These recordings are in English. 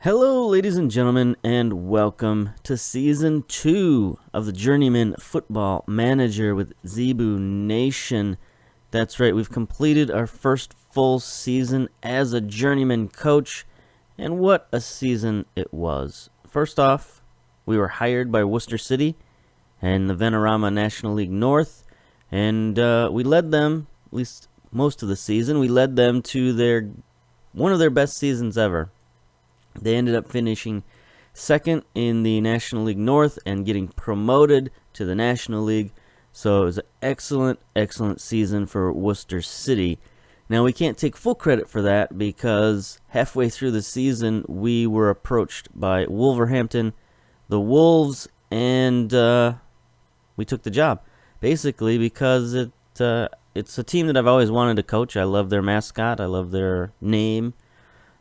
Hello, ladies and gentlemen, and welcome to Season 2 of the Journeyman Football Manager with Zebu Nation. That's right, we've completed our first full season as a Journeyman coach, and what a season it was. First off, we were hired by Worcester City and the Vanarama National League North, and we led them, at least most of the season, we led them to one of their best seasons ever. They ended up finishing second in the National League North and getting promoted to the National League. So it was an excellent season for Worcester City. Now, we can't take full credit for that because halfway through the season, we were approached by Wolverhampton, the Wolves, and we took the job. Basically because it's a team that I've always wanted to coach. I love their mascot. I love their name.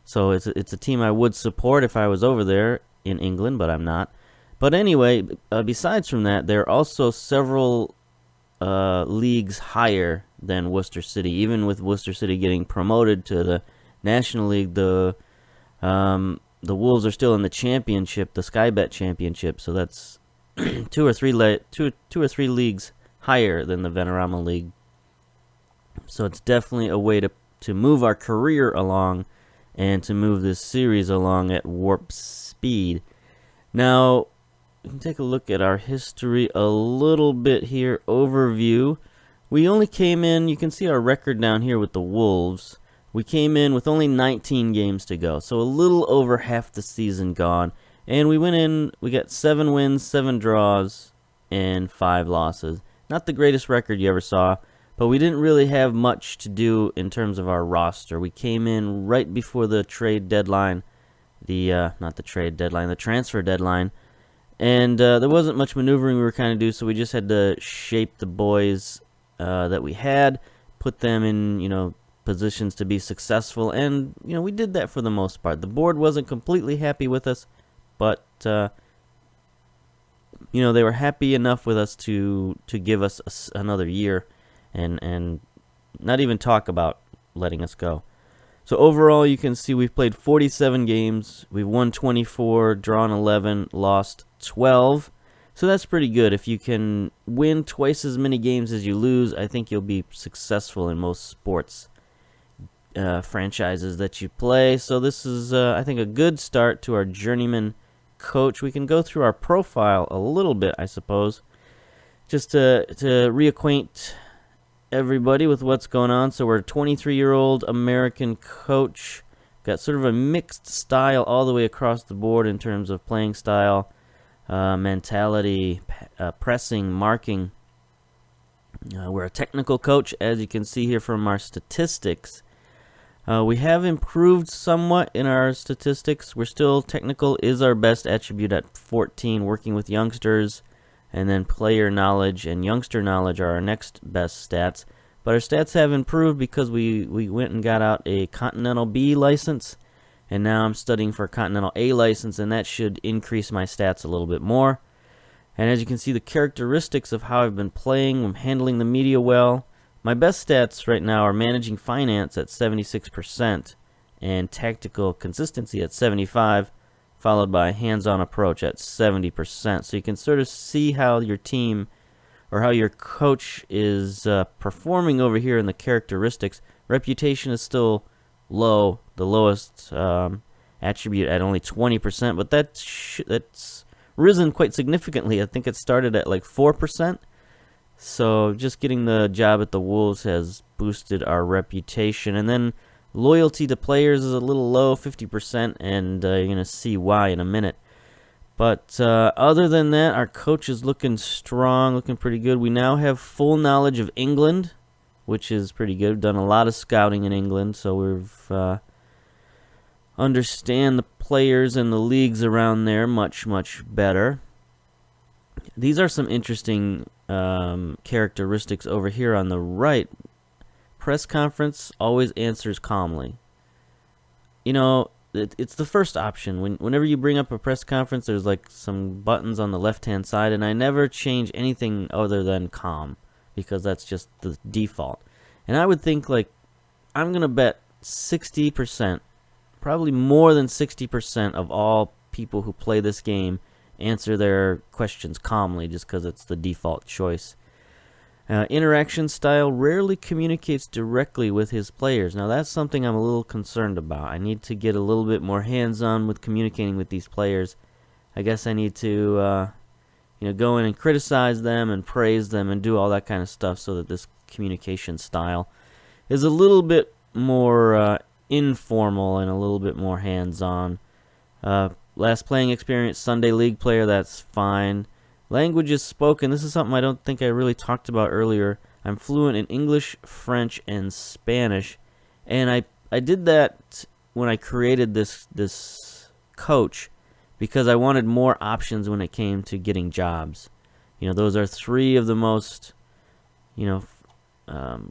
So it's a team I would support if I was over there in England, but I'm not. But anyway, besides from that, there are also several leagues higher than Worcester City. Even with Worcester City getting promoted to the National League, the Wolves are still in the championship, the Sky Bet Championship. So that's two or three leagues higher than the Vanarama League. So it's definitely a way to move our career along and to move this series along at warp speed. Now, we can take a look at our history a little bit here. Overview. We only came in, you can see our record down here with the Wolves. We came in with only 19 games to go, so a little over half the season gone. And we went in, we got 7 wins, 7 draws, and 5 losses. Not the greatest record you ever saw, but we didn't really have much to do in terms of our roster. We came in right before the trade deadline, the transfer deadline, and there wasn't much maneuvering we were kind of do, so we just had to shape the boys that we had, put them in, positions to be successful, and, we did that for the most part. The board wasn't completely happy with us, but, they were happy enough with us to give us another year. And not even talk about letting us go. So overall, you can see we've played 47 games. We've won 24, drawn 11, lost 12. So that's pretty good. If you can win twice as many games as you lose, I think you'll be successful in most sports franchises that you play. So this is, I think, a good start to our Journeyman coach. We can go through our profile a little bit, I suppose, just to reacquaint everybody with what's going on. So we're a 23-year-old American coach. Got sort of a mixed style all the way across the board in terms of playing style, mentality, pressing, marking. We're a technical coach, as you can see here from our statistics. We have improved somewhat in our statistics. We're still technical is our best attribute at 14, working with youngsters. And then player knowledge and youngster knowledge are our next best stats. But our stats have improved because we went and got out a Continental B license. And now I'm studying for a Continental A license, and that should increase my stats a little bit more. And as you can see, the characteristics of how I've been playing, I'm handling the media well. My best stats right now are managing finance at 76% and tactical consistency at 75%. Followed by hands-on approach at 70%. So you can sort of see how your team or how your coach is performing over here in the characteristics. Reputation is still low, the lowest attribute at only 20%, but that's risen quite significantly. I think it started at like 4%. So just getting the job at the Wolves has boosted our reputation. And then loyalty to players is a little low, 50%, and you're going to see why in a minute. But other than that, our coach is looking strong, looking pretty good. We now have full knowledge of England, which is pretty good. We've done a lot of scouting in England, so we've understand the players and the leagues around there much, much better. These are some interesting characteristics over here on the right. Press conference always answers calmly. It's the first option. Whenever you bring up a press conference, there's like some buttons on the left-hand side, and I never change anything other than calm because that's just the default. And I would think, like, I'm going to bet 60% probably more than 60% of all people who play this game answer their questions calmly just because it's the default choice. Interaction style rarely communicates directly with his players. Now that's something I'm a little concerned about. I need to get a little bit more hands-on with communicating with these players. I guess I need to go in and criticize them and praise them and do all that kind of stuff so that this communication style is a little bit more informal and a little bit more hands-on. Last playing experience, Sunday League player, that's fine. Languages spoken, this is something I don't think I really talked about earlier. I'm fluent in English, French, and Spanish. And I did that when I created this coach because I wanted more options when it came to getting jobs. Those are three of the most,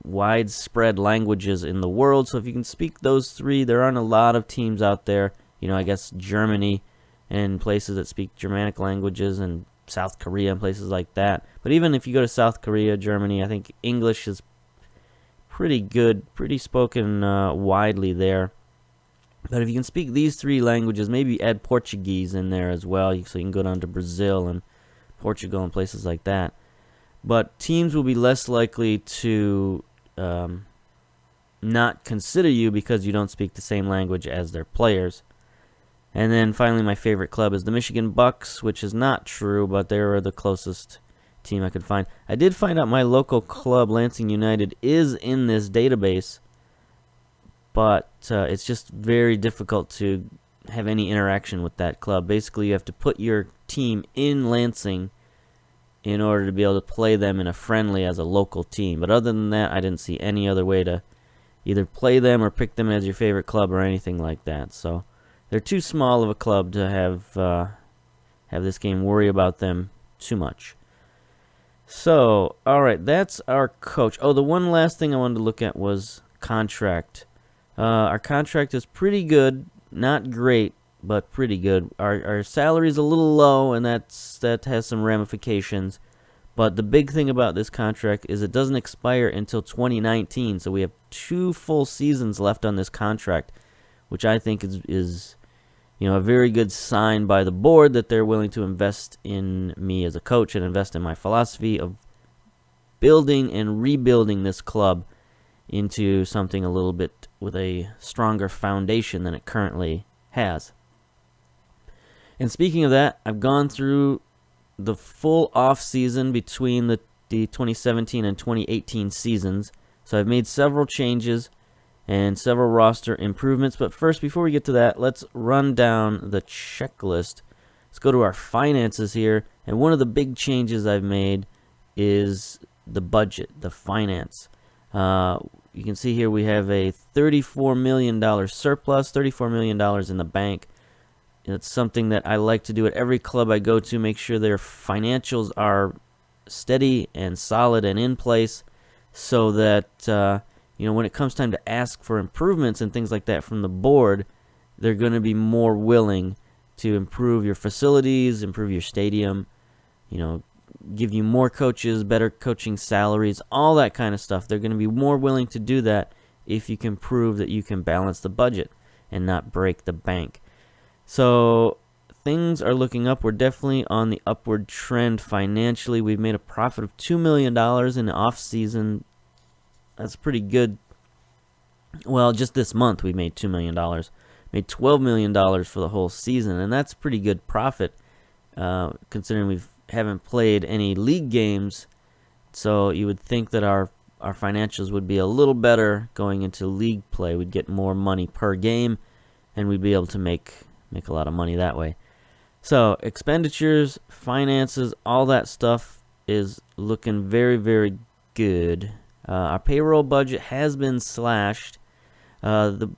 widespread languages in the world. So if you can speak those three, there aren't a lot of teams out there. I guess Germany and places that speak Germanic languages, and South Korea and places like that. But even if you go to South Korea, Germany, I think English is pretty good, pretty spoken widely there. But if you can speak these three languages, maybe add Portuguese in there as well, so you can go down to Brazil and Portugal and places like that. But teams will be less likely to not consider you because you don't speak the same language as their players. And then finally, my favorite club is the Michigan Bucks, which is not true, but they were the closest team I could find. I did find out my local club, Lansing United, is in this database, but it's just very difficult to have any interaction with that club. Basically, you have to put your team in Lansing in order to be able to play them in a friendly as a local team. But other than that, I didn't see any other way to either play them or pick them as your favorite club or anything like that. So they're too small of a club to have this game worry about them too much. So, all right, that's our coach. Oh, the one last thing I wanted to look at was contract. Our contract is pretty good, not great, but pretty good. Our salary is a little low, and that has some ramifications. But the big thing about this contract is it doesn't expire until 2019, so we have 2 full seasons left on this contract, which I think is a very good sign by the board that they're willing to invest in me as a coach and invest in my philosophy of building and rebuilding this club into something a little bit with a stronger foundation than it currently has. And speaking of that, I've gone through the full off-season between the 2017 and 2018 seasons. So I've made several changes and several roster improvements. But first, before we get to that, let's run down the checklist. Let's go to our finances here. And one of the big changes I've made is the budget, the finance. You can see here we have a $34 million surplus, $34 million in the bank. It's something that I like to do at every club I go to, make sure their financials are steady and solid and in place so that, when it comes time to ask for improvements and things like that from the board, they're going to be more willing to improve your facilities, improve your stadium, give you more coaches, better coaching salaries, all that kind of stuff. They're going to be more willing to do that if you can prove that you can balance the budget and not break the bank. So things are looking up. We're definitely on the upward trend financially. We've made a profit of $2 million in the off-season. That's pretty good. Well, just this month we made $2 million. Made $12 million for the whole season, and that's pretty good profit considering we haven't played any league games. So you would think that our financials would be a little better going into league play. We'd get more money per game, and we'd be able to make a lot of money that way. So expenditures, finances, all that stuff is looking very, very good. Our payroll budget has been slashed. The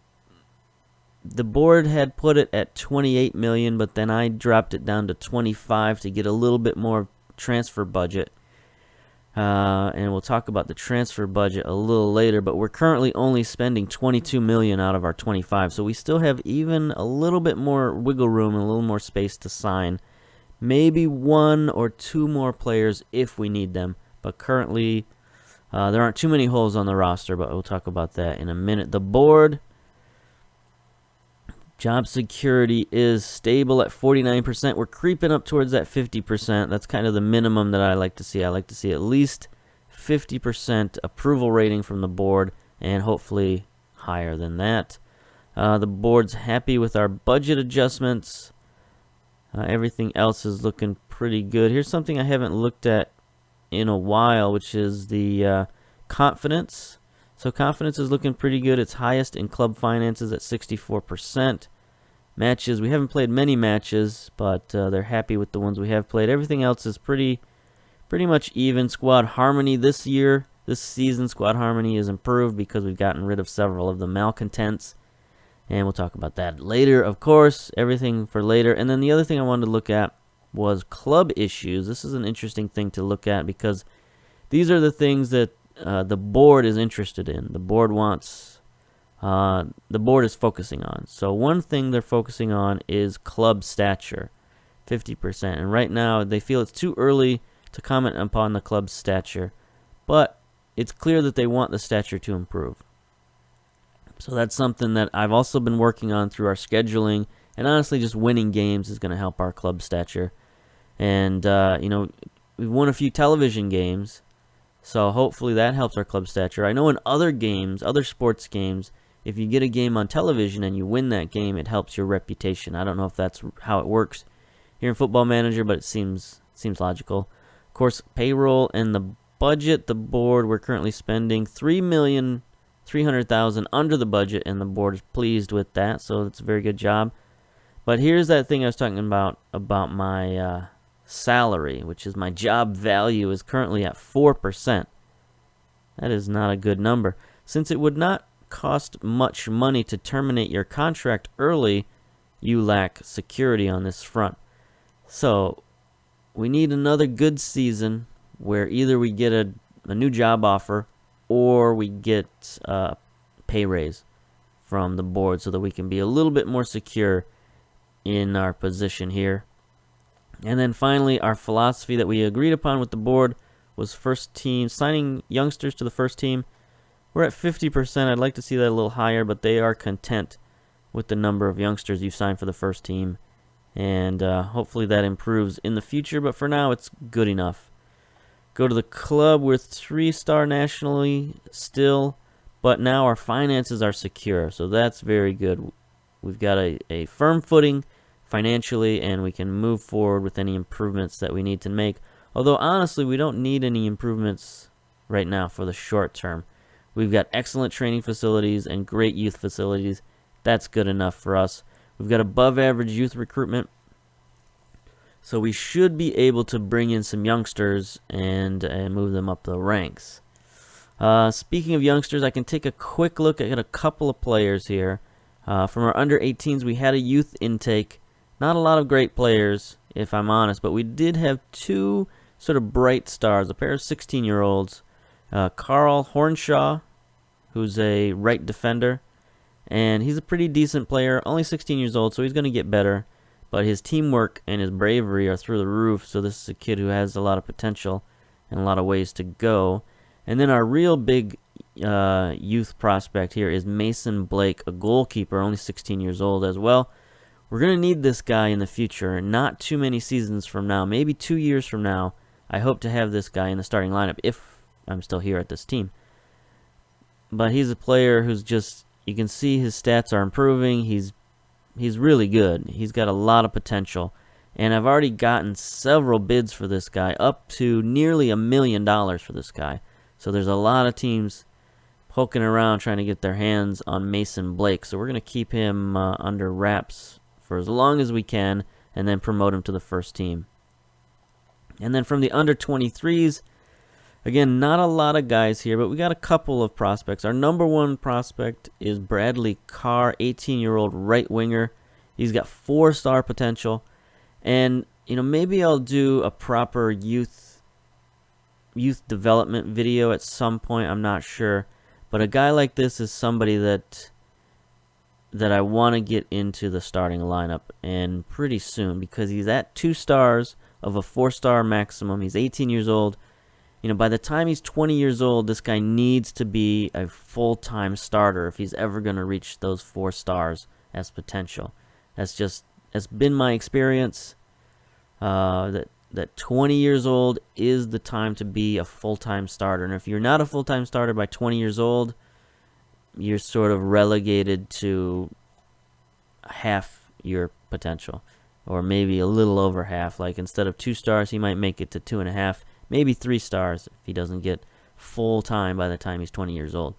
board had put it at $28 million, but then I dropped it down to $25 to get a little bit more transfer budget. And we'll talk about the transfer budget a little later, but we're currently only spending $22 million out of our $25, so we still have even a little bit more wiggle room and a little more space to sign. Maybe 1 or 2 more players if we need them, but currently there aren't too many holes on the roster, but we'll talk about that in a minute. The board Job security is stable at 49%. We're creeping up towards that 50%. That's kind of the minimum that I like to see. I like to see at least 50% approval rating from the board, and hopefully higher than that. The board's happy with our budget adjustments. Everything else is looking pretty good. Here's something I haven't looked at in a while, which is the confidence. So confidence is looking pretty good. It's highest in club finances at 64%. Matches, we haven't played many matches, but they're happy with the ones we have played. Everything else is pretty much even. Squad harmony this season, squad harmony is improved because we've gotten rid of several of the malcontents. And we'll talk about that later, of course. Everything for later. And then the other thing I wanted to look at was club issues. This is an interesting thing to look at because these are the things that the board is interested in. The board is focusing on. So one thing they're focusing on is club stature, 50%. And right now they feel it's too early to comment upon the club's stature, but it's clear that they want the stature to improve. So that's something that I've also been working on through our scheduling, and honestly just winning games is going to help our club stature. And we've won a few television games, so hopefully that helps our club stature. I know in other games, other sports games, if you get a game on television and you win that game, it helps your reputation. I don't know if that's how it works here in Football Manager, but it seems logical. Of course, payroll and the budget, the board, we're currently spending $3,300,000 under the budget, and the board is pleased with that, so it's a very good job. But here's that thing I was talking about my salary, which is my job value is currently at 4%. That is not a good number. Since it would not cost much money to terminate your contract early, you lack security on this front. So we need another good season where either we get a new job offer or we get a pay raise from the board so that we can be a little bit more secure in our position here. And then finally, our philosophy that we agreed upon with the board was first team, signing youngsters to the first team. We're at 50%. I'd like to see that a little higher, but they are content with the number of youngsters you sign for the first team. And hopefully that improves in the future, but for now it's good enough. Go to the club. We're 3-star nationally still, but now our finances are secure, so that's very good. We've got a firm footing financially, and we can move forward with any improvements that we need to make. Although, honestly, we don't need any improvements right now for the short term. We've got excellent training facilities and great youth facilities. That's good enough for us. We've got above-average youth recruitment, so we should be able to bring in some youngsters and move them up the ranks. Speaking of youngsters, I can take a quick look at a couple of players here. From our under-18s, we had a youth intake. Not a lot of great players, if I'm honest, but we did have two sort of bright stars, a pair of 16-year-olds. Carl Hornshaw, who's a right defender, and he's a pretty decent player, only 16 years old, so he's going to get better. But his teamwork and his bravery are through the roof, so this is a kid who has a lot of potential and a lot of ways to go. And then our real big youth prospect here is Mason Blake, a goalkeeper, only 16 years old as well. We're going to need this guy in the future, not too many seasons from now, maybe 2 years from now. I hope to have this guy in the starting lineup if I'm still here at this team. But he's a player who's just, you can see his stats are improving. He's really good. He's got a lot of potential. And I've already gotten several bids for this guy, up to nearly $1 million for this guy. So there's a lot of teams poking around trying to get their hands on Mason Blake. So we're going to keep him under wraps for as long as we can and then promote him to the first team. And then from the under-23s, again, not a lot of guys here, but we got a couple of prospects. Our number one prospect is Bradley Carr, 18-year-old right winger. He's got 4-star potential. And, maybe I'll do a proper youth development video at some point. I'm not sure. But a guy like this is somebody that I want to get into the starting lineup, and pretty soon, because he's at 2 stars of a 4-star maximum. He's 18 years old. By the time he's 20 years old, this guy needs to be a full-time starter if he's ever going to reach those 4 stars as potential. That's been my experience. That 20 years old is the time to be a full-time starter. And if you're not a full-time starter by 20 years old, you're sort of relegated to half your potential, or maybe a little over half. Like instead of 2 stars, he might make it to 2.5, maybe 3 stars if he doesn't get full-time by the time he's 20 years old.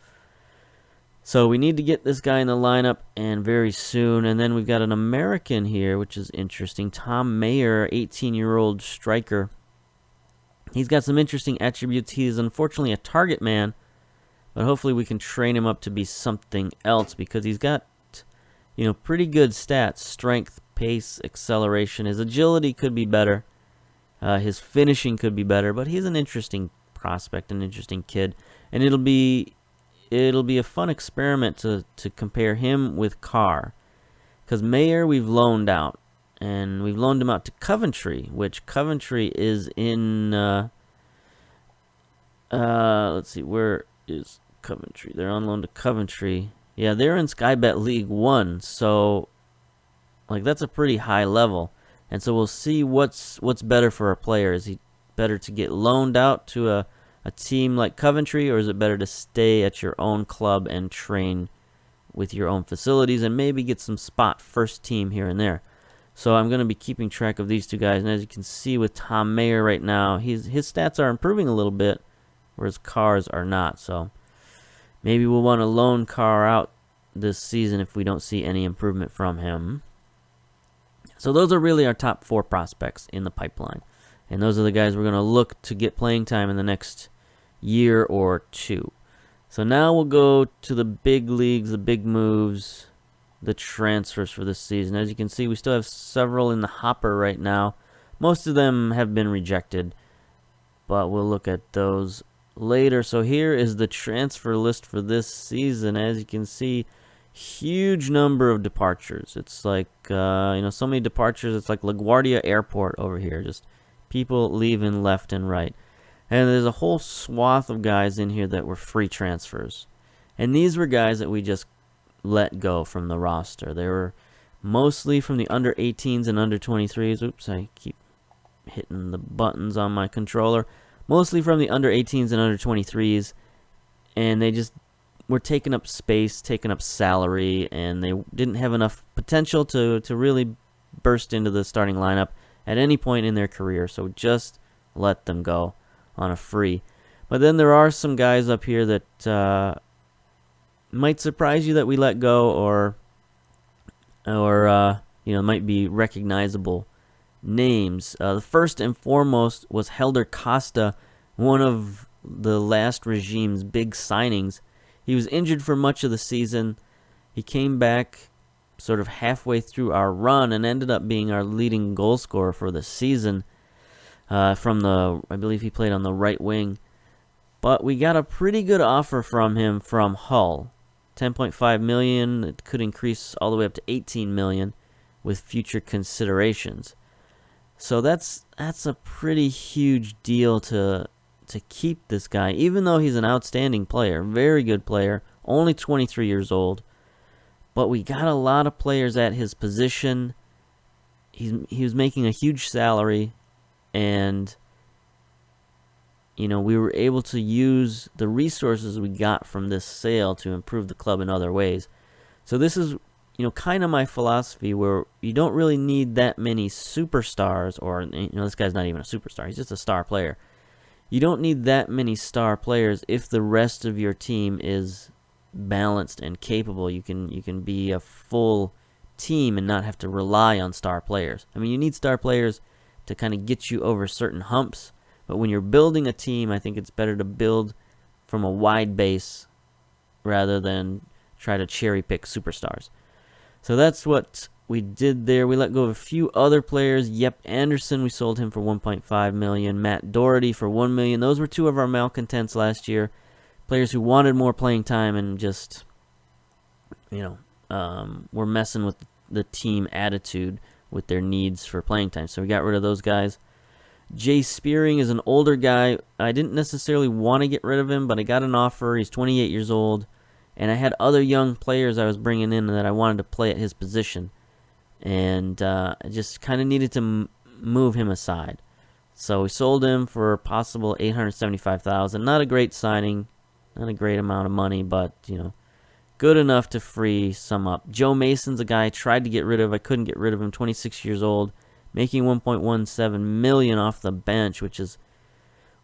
So we need to get this guy in the lineup, and very soon. And then we've got an American here, which is interesting. Tom Mayer, 18-year-old striker. He's got some interesting attributes. He is unfortunately a target man, but hopefully we can train him up to be something else, because he's got, pretty good stats. Strength, pace, acceleration. His agility could be better. His finishing could be better, but he's an interesting prospect, an interesting kid. And it'll be a fun experiment to compare him with Carr, because Mayer we've loaned out, and we've loaned him out to Coventry, which Coventry is in, let's see, where is Coventry? They're on loan to Coventry. Yeah, they're in Sky Bet League 1, so, that's a pretty high level. And so we'll see what's better for a player. Is he better to get loaned out to a team like Coventry, or is it better to stay at your own club and train with your own facilities and maybe get some spot first team here and there? So I'm going to be keeping track of these two guys, and as you can see with Tom Mayer right now, his stats are improving a little bit, whereas Carr's are not. So maybe we'll want to loan Carr out this season if we don't see any improvement from him. So those are really our top 4 prospects in the pipeline. And those are the guys we're going to look to get playing time in the next year or 2. So now we'll go to the big leagues, the big moves, the transfers for this season. As you can see, we still have several in the hopper right now. Most of them have been rejected, but we'll look at those later. So here is the transfer list for this season. As you can see, huge number of departures. It's like, so many departures. It's like LaGuardia Airport over here. Just people leaving left and right. And there's a whole swath of guys in here that were free transfers. And these were guys that we just let go from the roster. They were mostly from the under 18s and under 23s. Oops, I keep hitting the buttons on my controller. Mostly from the under 18s and under 23s. And they just were taking up space, taking up salary, and they didn't have enough potential to really burst into the starting lineup at any point in their career, so just let them go on a free. But then there are some guys up here that might surprise you that we let go, or might be recognizable names. The first and foremost was Helder Costa, one of the last regime's big signings. He was injured for much of the season. He came back sort of halfway through our run and ended up being our leading goal scorer for the season. I believe he played on the right wing. But we got a pretty good offer from him from Hull. $10.5 million. It could increase all the way up to $18 million with future considerations. So that's a pretty huge deal to keep this guy, even though he's an outstanding player, very good player, only 23 years old. But we got a lot of players at his position. He was making a huge salary, and we were able to use the resources we got from this sale to improve the club in other ways. So this is, kind of my philosophy, where you don't really need that many superstars, or, this guy's not even a superstar. He's just a star player. You don't need that many star players if the rest of your team is balanced and capable. You can be a full team and not have to rely on star players. I mean, you need star players to kind of get you over certain humps, but when you're building a team, I think it's better to build from a wide base rather than try to cherry pick superstars. So that's what we did there. We let go of a few other players. Yep, Anderson, we sold him for $1.5 million. Matt Doherty for $1 million. Those were two of our malcontents last year. Players who wanted more playing time and just, were messing with the team attitude with their needs for playing time. So we got rid of those guys. Jay Spearing is an older guy. I didn't necessarily want to get rid of him, but I got an offer. He's 28 years old, and I had other young players I was bringing in that I wanted to play at his position, and I just kind of needed to move him aside. So we sold him for a possible $875,000. Not a great signing, not a great amount of money, but good enough to free some up. Joe Mason's a guy I tried to get rid of. I couldn't get rid of him. 26 years old, making $1.17 million off the bench, which is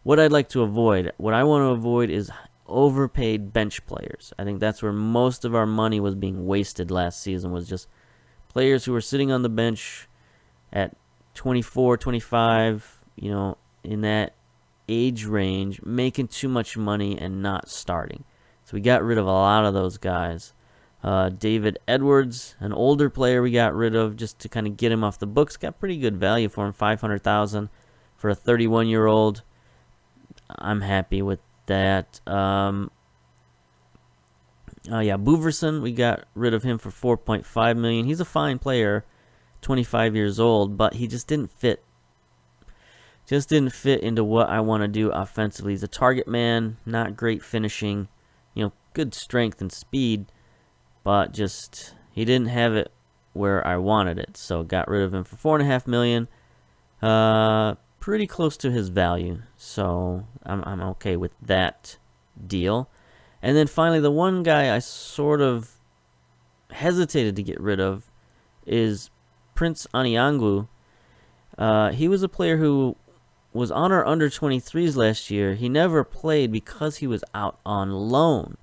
what I'd like to avoid. What I want to avoid is overpaid bench players. I think that's where most of our money was being wasted last season, was just players who were sitting on the bench at 24, 25, in that age range, making too much money and not starting. So we got rid of a lot of those guys. David Edwards, an older player we got rid of just to kind of get him off the books. Got pretty good value for him, $500,000 for a 31-year-old. I'm happy with that. Booverson, we got rid of him for $4.5 million. He's a fine player, 25 years old, but he just didn't fit. Just didn't fit into what I want to do offensively. He's a target man, not great finishing, good strength and speed, but just he didn't have it where I wanted it. So got rid of him for $4.5 million. Pretty close to his value, so I'm okay with that deal. And then finally, the one guy I sort of hesitated to get rid of is Prince Aniangwu. He was a player who was on our under-23s last year. He never played because he was out on loan.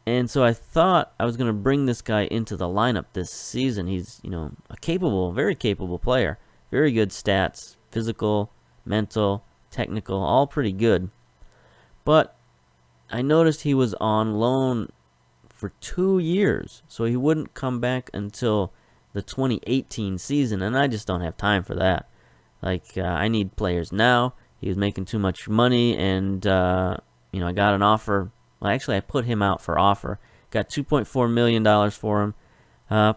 And so I thought I was going to bring this guy into the lineup this season. He's, a very capable player. Very good stats, physical, mental, technical, all pretty good. But I noticed he was on loan for 2 years, so he wouldn't come back until the 2018 season, and I just don't have time for that. I need players now. He was making too much money, and, I got an offer. Well, actually, I put him out for offer. Got $2.4 million for him.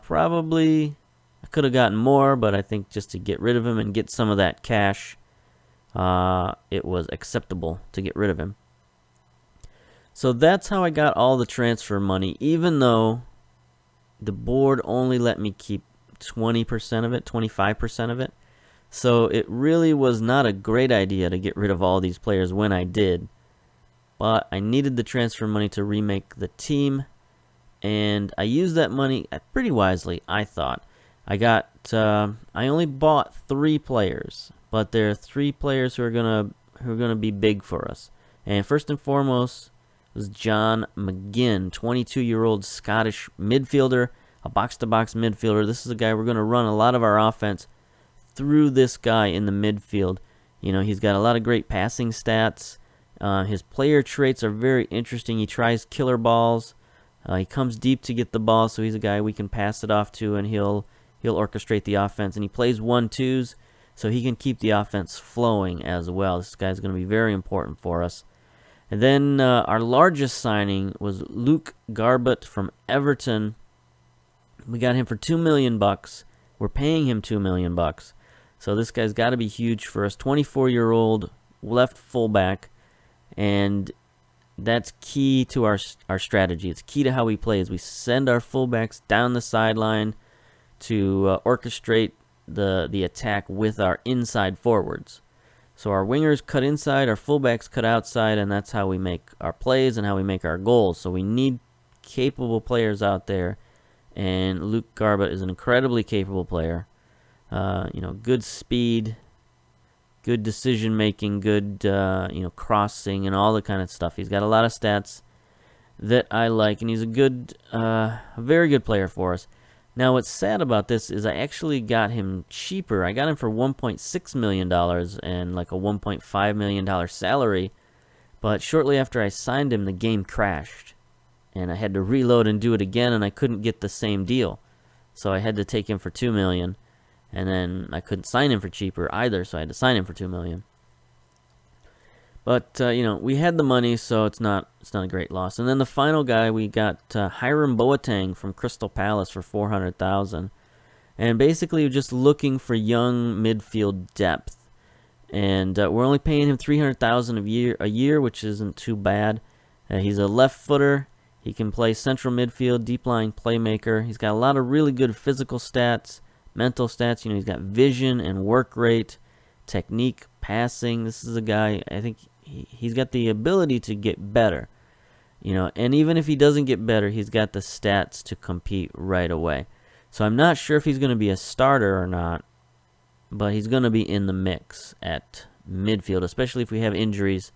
Probably I could have gotten more, but I think just to get rid of him and get some of that cash, it was acceptable to get rid of him. So that's how I got all the transfer money, even though the board only let me keep 20% of it, 25% of it. So it really was not a great idea to get rid of all these players when I did. But I needed the transfer money to remake the team, and I used that money pretty wisely, I thought. I only bought 3 players, but there are 3 players who are gonna be big for us. And first and foremost was John McGinn, 22-year-old Scottish midfielder, a box-to-box midfielder. This is a guy we're gonna run a lot of our offense through this guy in the midfield. He's got a lot of great passing stats. His player traits are very interesting. He tries killer balls. He comes deep to get the ball, so he's a guy we can pass it off to, and he'll orchestrate the offense. And he plays 1-2s, so he can keep the offense flowing as well. This guy's going to be very important for us. And then our largest signing was Luke Garbett from Everton. We got him for $2 million. We're paying him $2 million. So this guy's got to be huge for us. 24-year-old left fullback. And that's key to our strategy. It's key to how we play. Is we send our fullbacks down the sideline to orchestrate the attack with our inside forwards. So our wingers cut inside, our fullbacks cut outside, and that's how we make our plays and how we make our goals. So we need capable players out there, and Luke Garbett is an incredibly capable player. Good speed, good decision making, good crossing and all the kind of stuff. He's got a lot of stats that I like, and he's a very good player for us. Now, what's sad about this is I actually got him cheaper. I got him for $1.6 million and like a $1.5 million salary, but shortly after I signed him, the game crashed, and I had to reload and do it again, and I couldn't get the same deal. So I had to take him for $2 million. And then I couldn't sign him for cheaper either, so I had to sign him for $2 million. But we had the money, so it's not a great loss. And then the final guy, we got Hiram Boateng from Crystal Palace for $400,000, and basically just looking for young midfield depth. And we're only paying him $300,000 a year, which isn't too bad. He's a left footer. He can play central midfield, deep line playmaker. He's got a lot of really good physical stats, mental stats. He's got vision and work rate, technique, passing. This is a guy, I think he's got the ability to get better. And even if he doesn't get better, he's got the stats to compete right away. So I'm not sure if he's going to be a starter or not, but he's going to be in the mix at midfield, especially if we have injuries.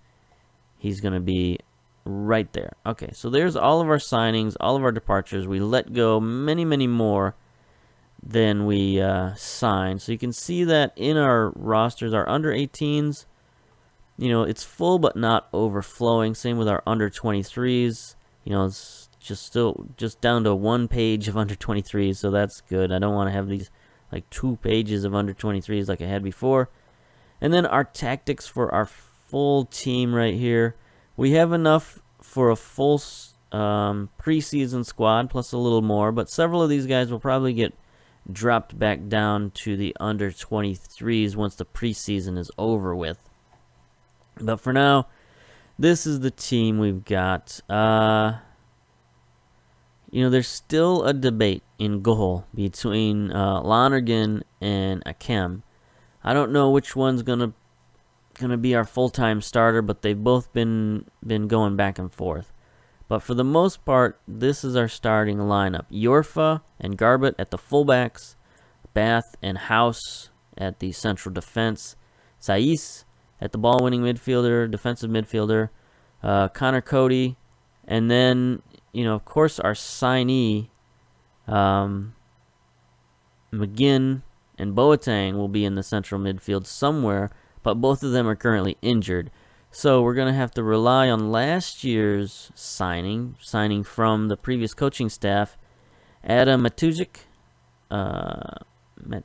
He's going to be right there. Okay, so there's all of our signings, all of our departures. We let go many, many more than we signed. So you can see that in our rosters, our under 18s, it's full but not overflowing. Same with our under 23s. It's just down to 1 page of under 23s, so that's good. I don't want to have these like 2 pages of under 23s like I had before. And then our tactics for our full team right here. We have enough for a full preseason squad plus a little more, but several of these guys will probably get dropped back down to the under 23s once the preseason is over with. But for now, this is the team we've got. There's still a debate in goal between Lonergan and Akem. I don't know which one's gonna be our full-time starter, but they've both been going back and forth. But for the most part, this is our starting lineup. Yorfa and Garbett at the fullbacks, Bath and House at the central defense, Saiz at the ball-winning midfielder, defensive midfielder, Connor Cody, and then, of course, our signee, McGinn and Boateng will be in the central midfield somewhere, but both of them are currently injured. So we're going to have to rely on last year's signing from the previous coaching staff, Adam Matucic. I'm going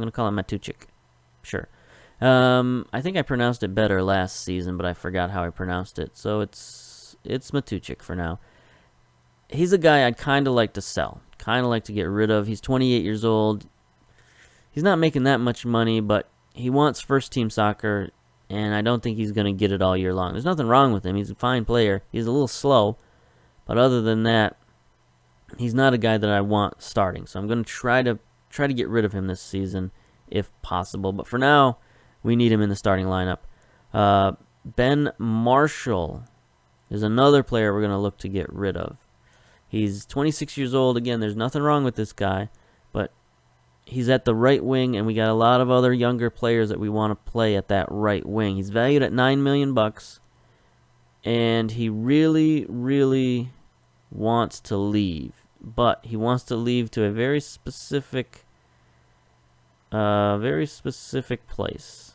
to call him Matucic. Sure. I think I pronounced it better last season, but I forgot how I pronounced it. So it's Matucic for now. He's a guy I'd kind of like to sell, kind of like to get rid of. He's 28 years old. He's not making that much money, but he wants first-team soccer, and I don't think he's going to get it all year long. There's nothing wrong with him. He's a fine player. He's a little slow, but other than that, he's not a guy that I want starting. So I'm going to try to get rid of him this season if possible. But for now, we need him in the starting lineup. Ben Marshall is another player we're going to look to get rid of. He's 26 years old. Again, there's nothing wrong with this guy, but he's at the right wing, and we got a lot of other younger players that we want to play at that right wing. He's valued at $9 million, and he really, really wants to leave. But he wants to leave to a very specific place.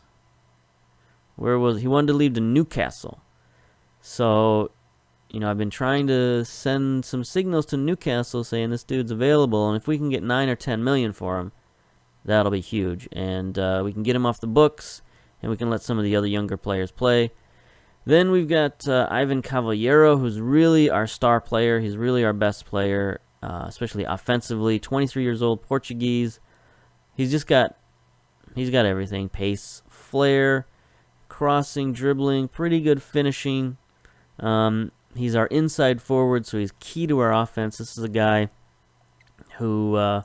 Where was he? Wanted to leave to Newcastle. So, I've been trying to send some signals to Newcastle saying this dude's available, and if we can get 9 or 10 million for him, that'll be huge. And we can get him off the books, and we can let some of the other younger players play. Then we've got Ivan Cavallero, who's really our star player. He's really our best player, especially offensively. 23 years old, Portuguese. He's got everything: pace, flair, crossing, dribbling, pretty good finishing. He's our inside forward, so he's key to our offense. This is a guy who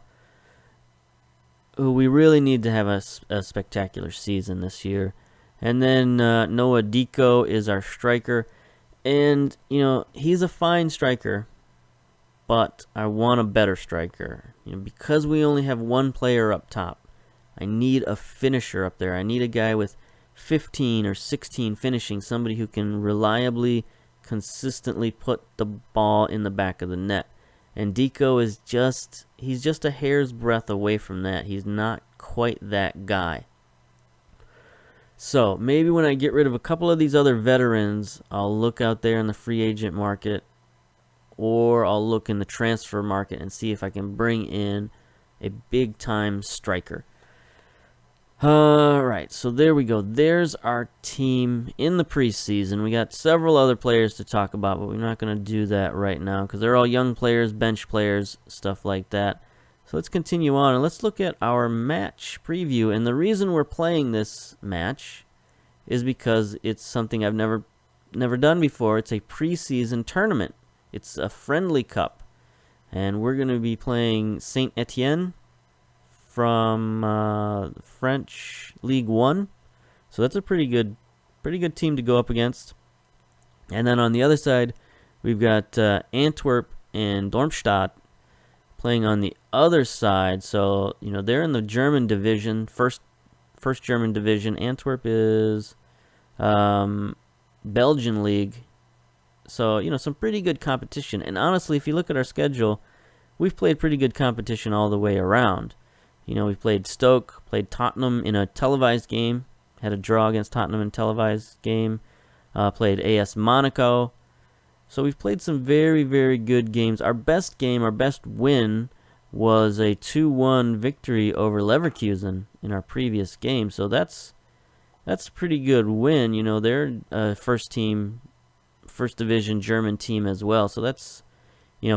we really need to have a spectacular season this year. And then Noah Deco is our striker. And, he's a fine striker, but I want a better striker. Because we only have one player up top, I need a finisher up there. I need a guy with 15 or 16 finishing, somebody who can reliably, consistently put the ball in the back of the net. And Deco is he's just a hair's breadth away from that. He's not quite that guy. So maybe when I get rid of a couple of these other veterans, I'll look out there in the free agent market, or I'll look in the transfer market and see if I can bring in a big-time striker. All right, so there we go. There's our team in the preseason. We got several other players to talk about, but we're not going to do that right now because they're all young players, bench players, stuff like that. So let's continue on, and let's look at our match preview. And the reason we're playing this match is because it's something I've never never done before. It's a preseason tournament. It's a friendly cup. And we're going to be playing Saint-Etienne from French League 1. So that's a pretty good team to go up against. And then on the other side, we've got Antwerp and Darmstadt playing on the other side. So, they're in the German division, first German division. Antwerp is Belgian league. So, some pretty good competition. And honestly, if you look at our schedule, we've played pretty good competition all the way around. We've played Stoke, played Tottenham in a televised game, had a draw against Tottenham in a televised game, played AS Monaco. So we've played some very, very good games. Our best win was a 2-1 victory over Leverkusen in our previous game. So that's a pretty good win. They're a first division German team as well. So that's,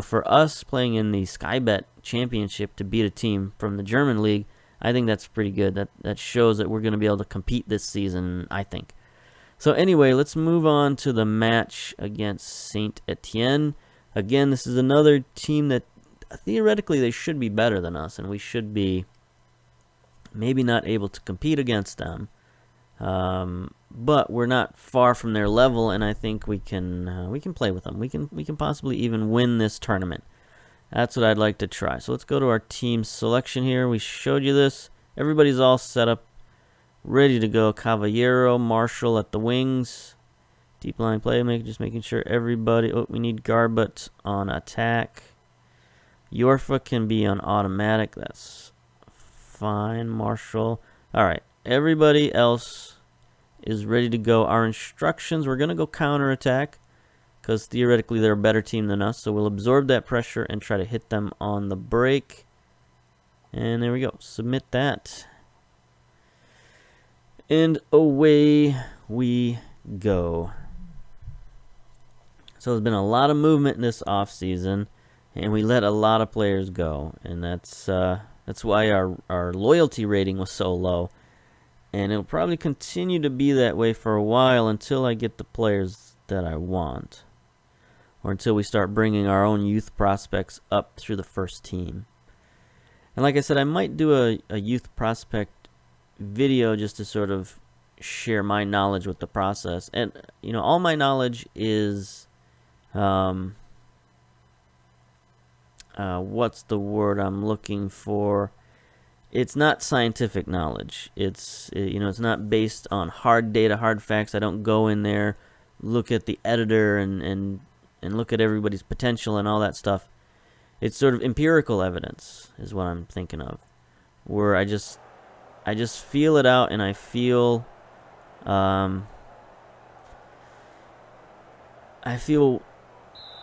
for us playing in the Sky Bet Championship to beat a team from the German league, I think that's pretty good. That shows that we're going to be able to compete this season, I think. So anyway, let's move on to the match against Saint-Etienne. Again, this is another team that theoretically they should be better than us, and we should be maybe not able to compete against them. But we're not far from their level, and I think we can play with them. We can possibly even win this tournament. That's what I'd like to try. So let's go to our team selection here. We showed you this. Everybody's all set up, ready to go. Cavallero, Marshall at the wings. Deep line playmaker, just making sure everybody... Oh, we need Garbett on attack. Yorfa can be on automatic. That's fine. Marshall. All right. Everybody else is ready to go. Our instructions, we're going to go counterattack because theoretically they're a better team than us. So we'll absorb that pressure and try to hit them on the break. And there we go. Submit that. And away we go. So there's been a lot of movement in this offseason, and we let a lot of players go. And that's why our loyalty rating was so low. And it'll probably continue to be that way for a while until I get the players that I want. Or until we start bringing our own youth prospects up through the first team. And like I said, I might do a youth prospect video just to sort of share my knowledge with the process. And, all my knowledge is, what's the word I'm looking for? It's not scientific knowledge. It's not based on hard data, hard facts. I don't go in there, look at the editor and look at everybody's potential and all that stuff. It's sort of empirical evidence is what I'm thinking of, where I just feel it out, and I feel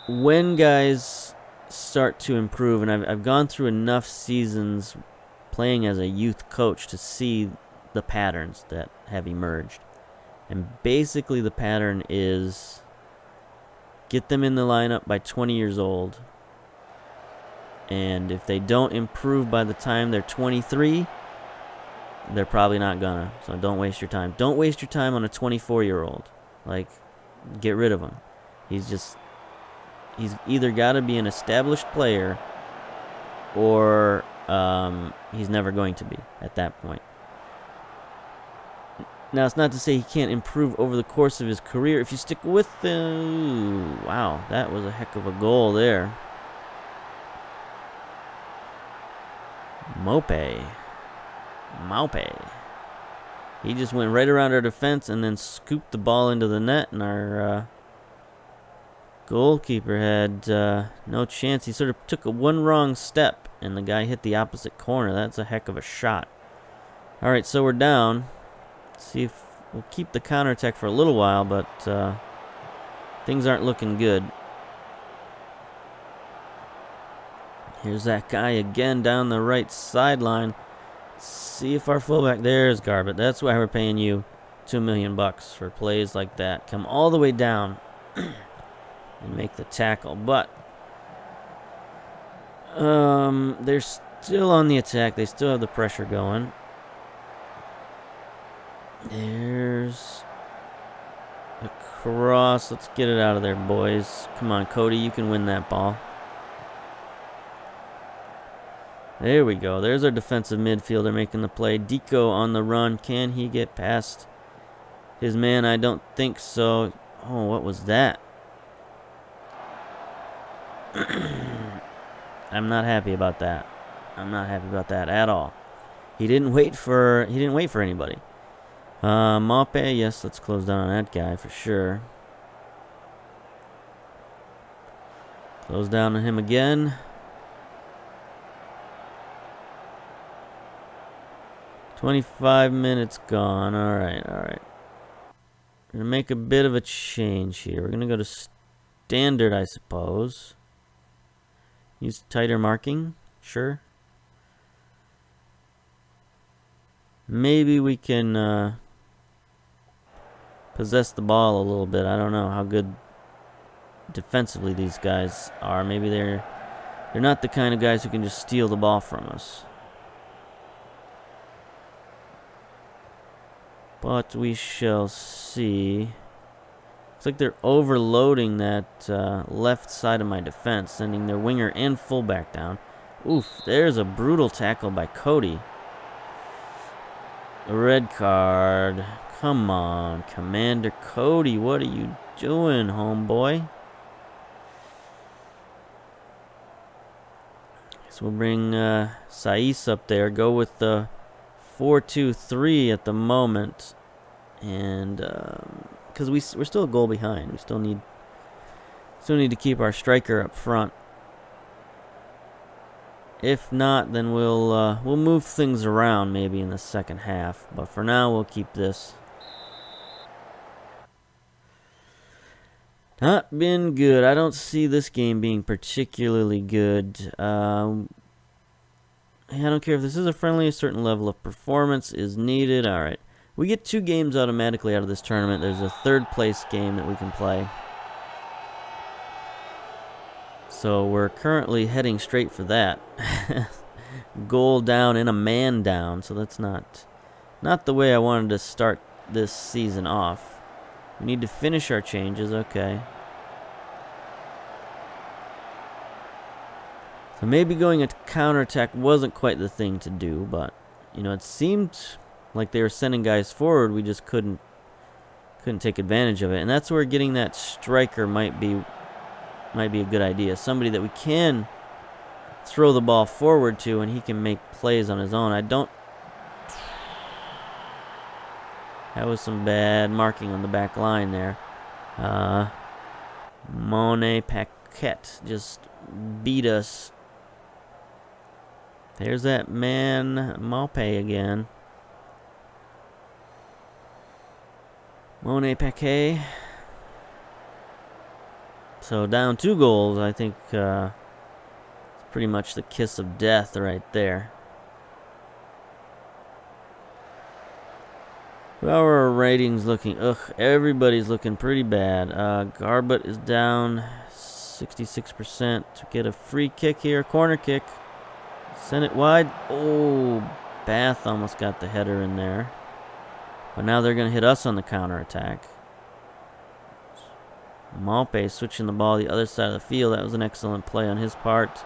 when guys start to improve, and I've gone through enough seasons playing as a youth coach to see the patterns that have emerged. And basically the pattern is get them in the lineup by 20 years old. And if they don't improve by the time they're 23, they're probably not gonna. So don't waste your time. Don't waste your time on a 24-year-old. Like, get rid of him. He's either got to be an established player or he's never going to be at that point. Now, it's not to say he can't improve over the course of his career if you stick with him. Wow, that was a heck of a goal there. Maupe. He just went right around our defense and then scooped the ball into the net, and our goalkeeper had no chance. He sort of took one wrong step, and the guy hit the opposite corner. That's a heck of a shot. All right, so we're down. Let's see if we'll keep the counterattack for a little while, but things aren't looking good. Here's that guy again down the right sideline. See if our fullback, there's Garbett. That's why we're paying you $2 million for plays like that. Come all the way down and make the tackle. But they're still on the attack. They still have the pressure going. There's a cross. Let's get it out of there, boys. Come on, Cody. You can win that ball. There we go. There's our defensive midfielder making the play. Deco on the run. Can he get past his man? I don't think so. Oh, what was that? I'm not happy about that. I'm not happy about that at all. He didn't wait for anybody. Mape, yes, let's close down on that guy for sure. Close down on him again. 25 minutes gone. All right. We're going to make a bit of a change here. We're going to go to standard, I suppose. Use tighter marking. Sure. Maybe we can possess the ball a little bit. I don't know how good defensively these guys are. Maybe they're not the kind of guys who can just steal the ball from us. But we shall see. Looks like they're overloading that left side of my defense, sending their winger and fullback down. Oof, there's a brutal tackle by Cody. A red card. Come on, Commander Cody, what are you doing, homeboy? So we'll bring Saiz up there. Go with the 4-2-3 at the moment, and because we're still a goal behind, we still need to keep our striker up front. If not, then we'll move things around maybe in the second half. But for now, we'll keep this. Not been good. I don't see this game being particularly good. I don't care if this is a friendly, a certain level of performance is needed. All right. We get 2 games automatically out of this tournament. There's a 3rd place game that we can play. So we're currently heading straight for that. Goal down and a man down. So that's not the way I wanted to start this season off. We need to finish our changes. Okay. So maybe going a counterattack wasn't quite the thing to do, but it seemed like they were sending guys forward. We just couldn't take advantage of it, and that's where getting that striker might be a good idea. Somebody that we can throw the ball forward to, and he can make plays on his own. That was some bad marking on the back line there. Monet Paquette just beat us. There's that man, Mape again. Monet Paquet. So down 2 goals, I think it's pretty much the kiss of death right there. How are our ratings looking? Ugh, everybody's looking pretty bad. Garbett is down 66% to get a free kick here, corner kick. Send it wide. Oh, Bath almost got the header in there. But now they're going to hit us on the counterattack. Malpe switching the ball the other side of the field. That was an excellent play on his part.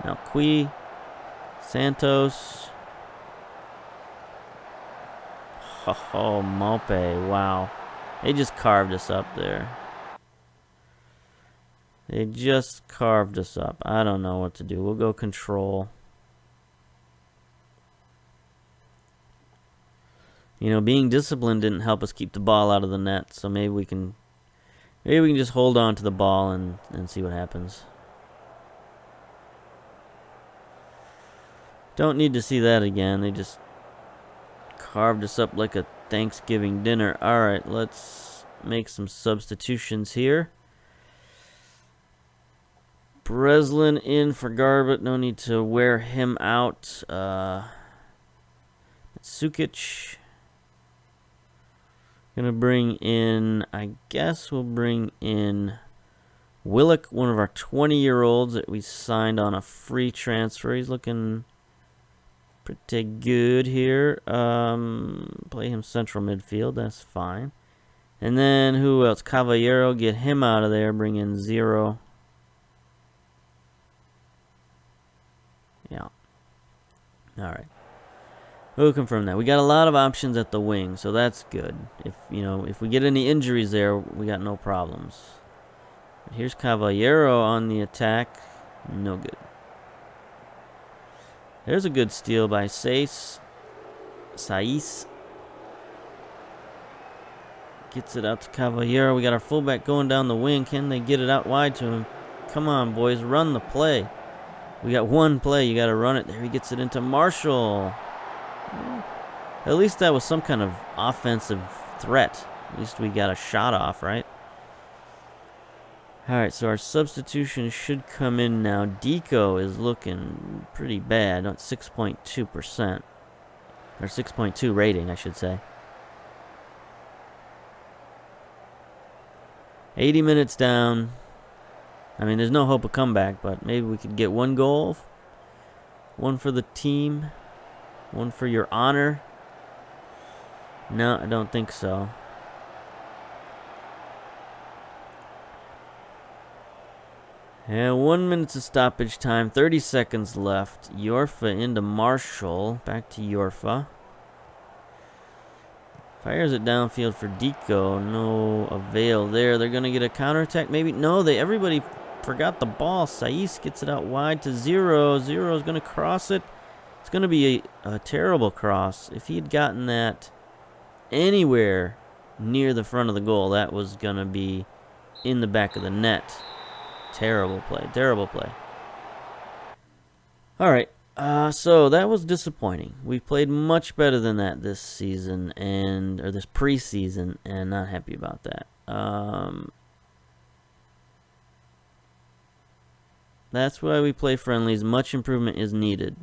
Now Cui, Santos. Oh, Malpe, wow. They just carved us up there. They just carved us up. I don't know what to do. We'll go control. Being disciplined didn't help us keep the ball out of the net, so maybe we can just hold on to the ball and see what happens. Don't need to see that again. They just carved us up like a Thanksgiving dinner. All right, let's make some substitutions here. Breslin in for Garbett. No need to wear him out. Sukic. Gonna bring in, I guess we'll bring in Willock, one of our 20-year-olds that we signed on a free transfer. He's looking pretty good here. Play him central midfield. That's fine. And then who else? Caballero, get him out of there. Bring in 0. Yeah. All right. We'll confirm that. We got a lot of options at the wing, so that's good. If we get any injuries there, we got no problems. Here's Caballero on the attack. No good. There's a good steal by Saiz. Gets it out to Caballero. We got our fullback going down the wing. Can they get it out wide to him? Come on, boys. Run the play. We got one play. You got to run it. There he gets it into Marshall. At least that was some kind of offensive threat. At least we got a shot off, right? Alright, so our substitution should come in now. Deco is looking pretty bad. 6.2%. Or 6.2 rating, I should say. 80 minutes down. I mean, there's no hope of comeback, but maybe we could get one goal. One for the team. One for your honor. No, I don't think so. And 1 minute of stoppage time. 30 seconds left. Yorfa into Marshall. Back to Yorfa. Fires it downfield for Deco. No avail there. They're going to get a counterattack. Maybe. No, everybody forgot the ball. Saiz gets it out wide to 0. 0 is going to cross it. It's going to be a terrible cross. If he had gotten that anywhere near the front of the goal, that was going to be in the back of the net. Terrible play. Terrible play. All right. So that was disappointing. We've played much better than that this season, or this preseason, and not happy about that. That's why we play friendlies. Much improvement is needed.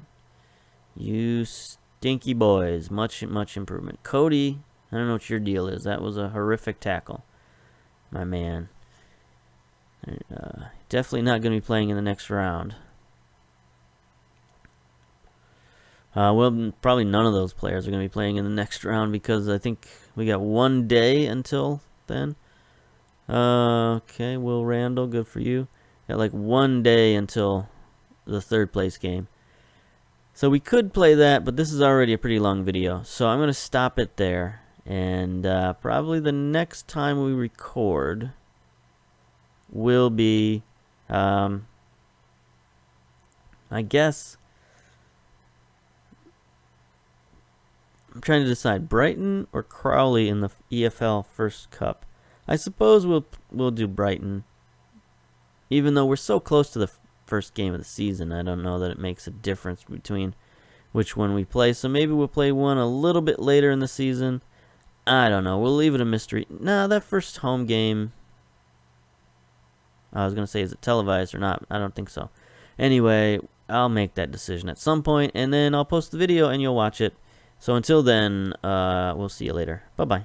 You stinky boys. Much improvement. Cody, I don't know what your deal is. That was a horrific tackle. My man. Definitely not going to be playing in the next round. Well, probably none of those players are going to be playing in the next round because I think we got 1 day until then. Okay, Will Randall, good for you. Got like 1 day until the 3rd place game. So we could play that, but this is already a pretty long video. So I'm going to stop it there. And probably the next time we record will be, I guess, I'm trying to decide Brighton or Crowley in the EFL First Cup. I suppose we'll do Brighton. Even though we're so close to the first game of the season, I don't know that it makes a difference between which one we play. So maybe we'll play one a little bit later in the season. I don't know. We'll leave it a mystery. Nah, that first home game, I was going to say, is it televised or not? I don't think so. Anyway, I'll make that decision at some point, and then I'll post the video and you'll watch it. So until then, we'll see you later. Bye-bye.